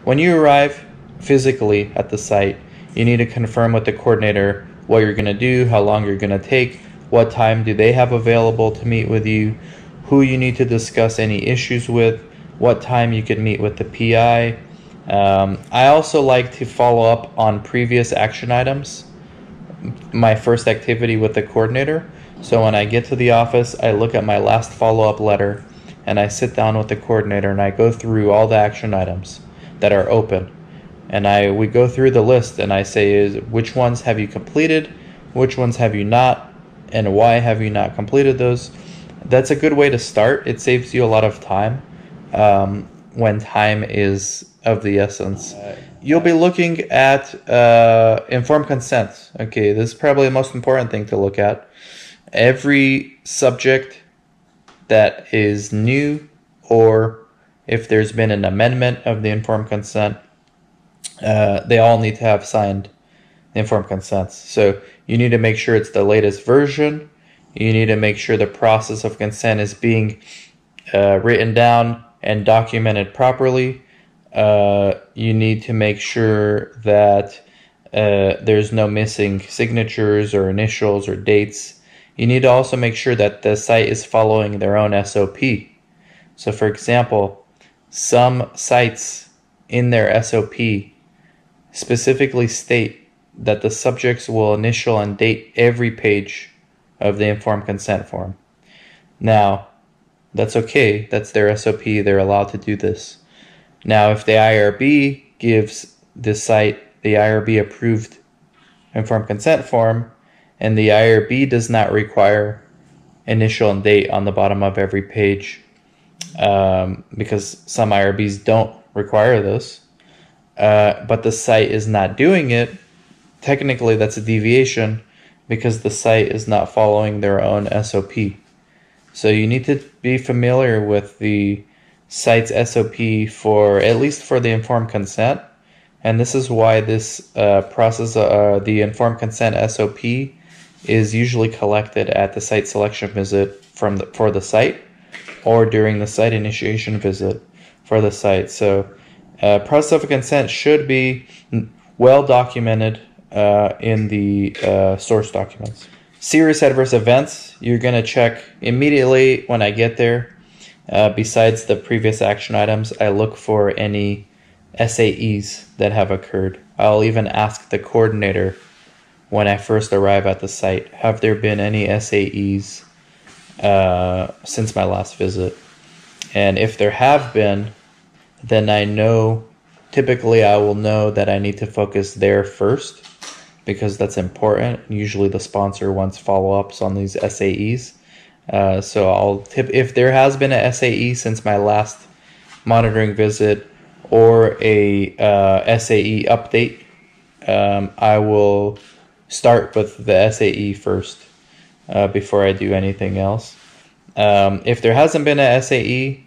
when you arrive physically at the site, you need to confirm with the coordinator what you're going to do, how long you're going to take, what time do they have available to meet with you, who you need to discuss any issues with, what time you could meet with the PI. I also like to follow up on previous action items, my first activity with the coordinator. So when I get to the office, I look at my last follow-up letter and I sit down with the coordinator and I go through all the action items that are open. And we go through the list and I say, which ones have you completed, which ones have you not, and why have you not completed those. That's a good way to start. It saves you a lot of time when time is of the essence. You'll be looking at informed consent. Okay, this is probably the most important thing to look at. Every subject that is new, or if there's been an amendment of the informed consent, they all need to have signed informed consents. So you need to make sure it's the latest version. You need to make sure the process of consent is being written down and documented properly. You need to make sure that there's no missing signatures or initials or dates. You need to also make sure that the site is following their own SOP. So for example, some sites in their SOP specifically state that the subjects will initial and date every page of the informed consent form. Now, that's okay. That's their SOP. They're allowed to do this. Now, if the IRB gives the site the IRB approved informed consent form, and the IRB does not require initial and date on the bottom of every page, because some IRBs don't require this, but the site is not doing it, technically that's a deviation because the site is not following their own SOP. So you need to be familiar with the site's SOP for, at least for the informed consent. And this is why this process, the informed consent SOP, is usually collected at the site selection visit for the site, or during the site initiation visit for the site. So process of consent should be well documented in the source documents. Serious adverse events, you're going to check immediately when I get there. Besides the previous action items, I look for any SAEs that have occurred. I'll even ask the coordinator when I first arrive at the site, have there been any SAEs since my last visit? And if there have been, then I know, typically I will know that I need to focus there first, because that's important. Usually the sponsor wants follow-ups on these SAEs. So I'll tip, if there has been a SAE since my last monitoring visit, or a SAE update, I will start with the SAE first before I do anything else. If there hasn't been a SAE,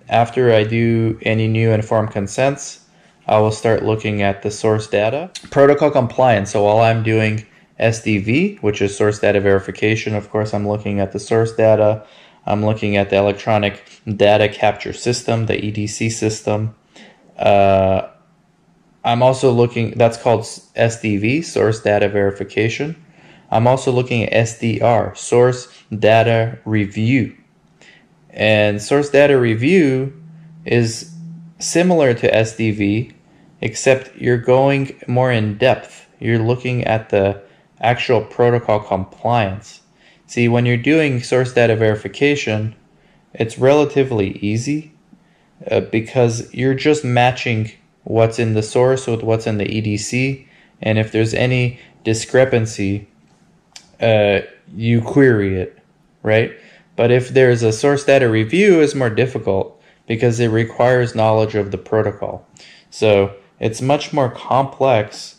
after I do any new informed consents, I will start looking at the source data. Protocol compliance, so while I'm doing SDV, which is source data verification, of course I'm looking at the source data. I'm looking at the electronic data capture system, the EDC system. I'm also looking, that's called SDV, source data verification. I'm also looking at SDR, source data review. And source data review is similar to SDV, except you're going more in depth. You're looking at the actual protocol compliance. See, when you're doing source data verification, it's relatively easy because you're just matching what's in the source with what's in the EDC, and if there's any discrepancy, you query it, right? But if there's a source data review, it's more difficult because it requires knowledge of the protocol. So it's much more complex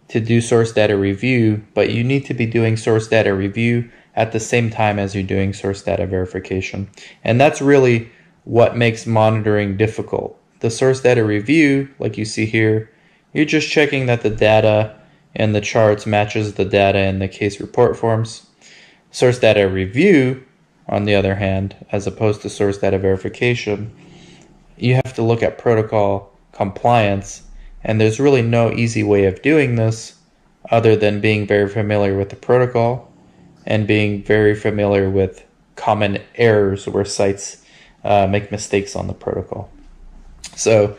to do source data review, but you need to be doing source data review at the same time as you're doing source data verification. And that's really what makes monitoring difficult. The source data review, like you see here, you're just checking that the data in the charts matches the data in the case report forms. Source data review, on the other hand, as opposed to source data verification, you have to look at protocol compliance. And there's really no easy way of doing this other than being very familiar with the protocol and being very familiar with common errors where sites make mistakes on the protocol. So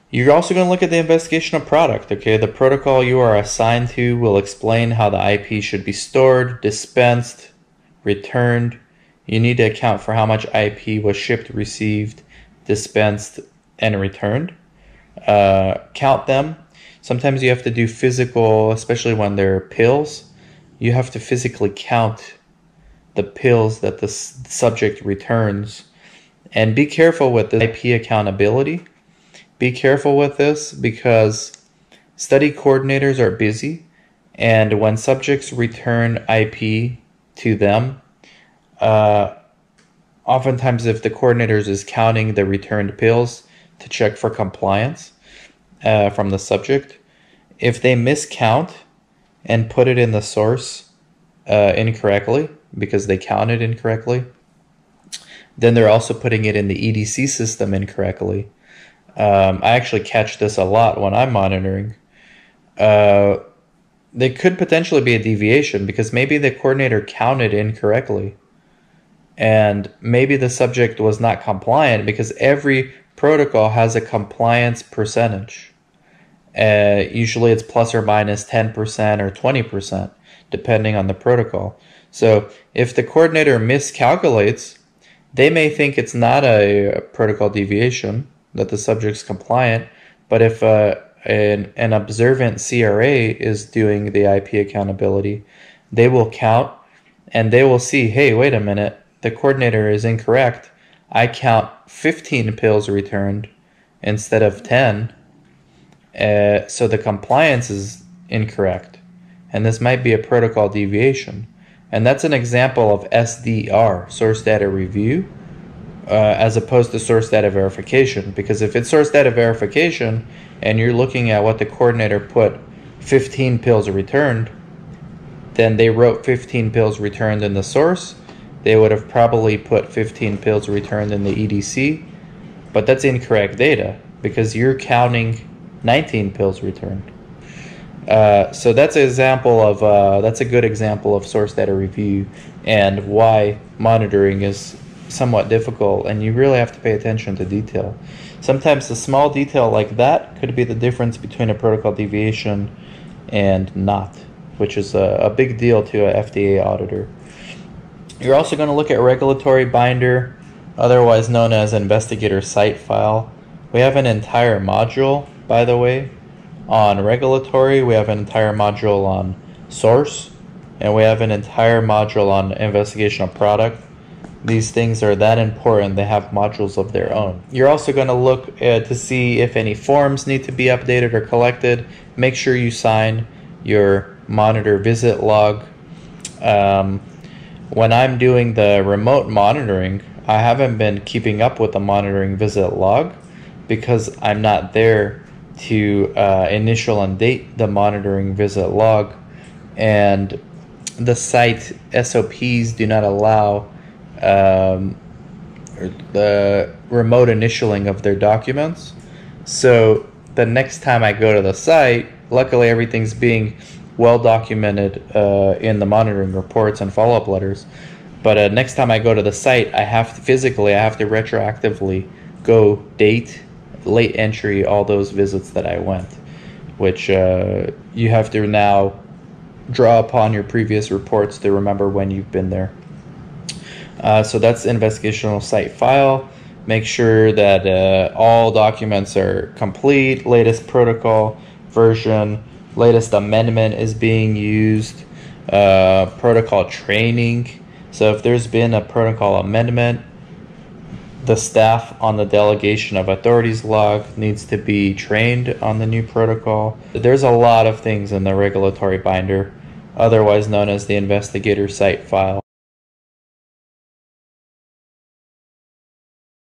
you're also going to look at the investigation of product. Okay, the protocol you are assigned to will explain how the IP should be stored, dispensed, returned. You need to account for how much IP was shipped, received, dispensed, and returned. Count them. Sometimes you have to do physical, especially when they're pills. You have to physically count the pills that the subject returns. And be careful with the IP accountability. Be careful with this because study coordinators are busy, and when subjects return IP to them, oftentimes if the coordinators is counting the returned pills to check for compliance from the subject, if they miscount and put it in the source incorrectly because they counted incorrectly, then they're also putting it in the EDC system incorrectly. I actually catch this a lot when I'm monitoring. There could potentially be a deviation because maybe the coordinator counted incorrectly. And maybe the subject was not compliant because every protocol has a compliance percentage. Usually it's plus or minus 10% or 20%, depending on the protocol. So if the coordinator miscalculates, they may think it's not a protocol deviation, that the subject's compliant, but if an observant CRA is doing the IP accountability, they will count and they will see, hey, wait a minute, the coordinator is incorrect. I count 15 pills returned instead of 10, so the compliance is incorrect. And this might be a protocol deviation. And that's an example of SDR, source data review, as opposed to source data verification. Because if it's source data verification and you're looking at what the coordinator put 15 pills returned, then they wrote 15 pills returned in the source. They would have probably put 15 pills returned in the EDC, but that's incorrect data because you're counting 19 pills returned. So that's an example of that's a good example of source data review and why monitoring is somewhat difficult, and you really have to pay attention to detail. Sometimes a small detail like that could be the difference between a protocol deviation and not, which is a big deal to a FDA auditor. You're also going to look at regulatory binder, otherwise known as investigator site file. We have an entire module, by the way, on regulatory. We have an entire module on source, and we have an entire module on investigation of product. These things are that important, they have modules of their own. You're also going to look to see if any forms need to be updated or collected. Make sure you sign your monitor visit log. When I'm doing the remote monitoring, I haven't been keeping up with the monitoring visit log because I'm not there to initial and date the monitoring visit log, and the site SOPs do not allow the remote initialing of their documents. So the next time I go to the site, luckily everything's being well documented in the monitoring reports and follow-up letters. But next time I go to the site, I have to retroactively go date, late entry, all those visits that I went, which you have to now draw upon your previous reports to remember when you've been there. So that's the investigational site file. Make sure that all documents are complete, latest protocol version, latest amendment is being used, protocol training. So if there's been a protocol amendment, the staff on the delegation of authorities log needs to be trained on the new protocol. There's a lot of things in the regulatory binder, otherwise known as the investigator site file.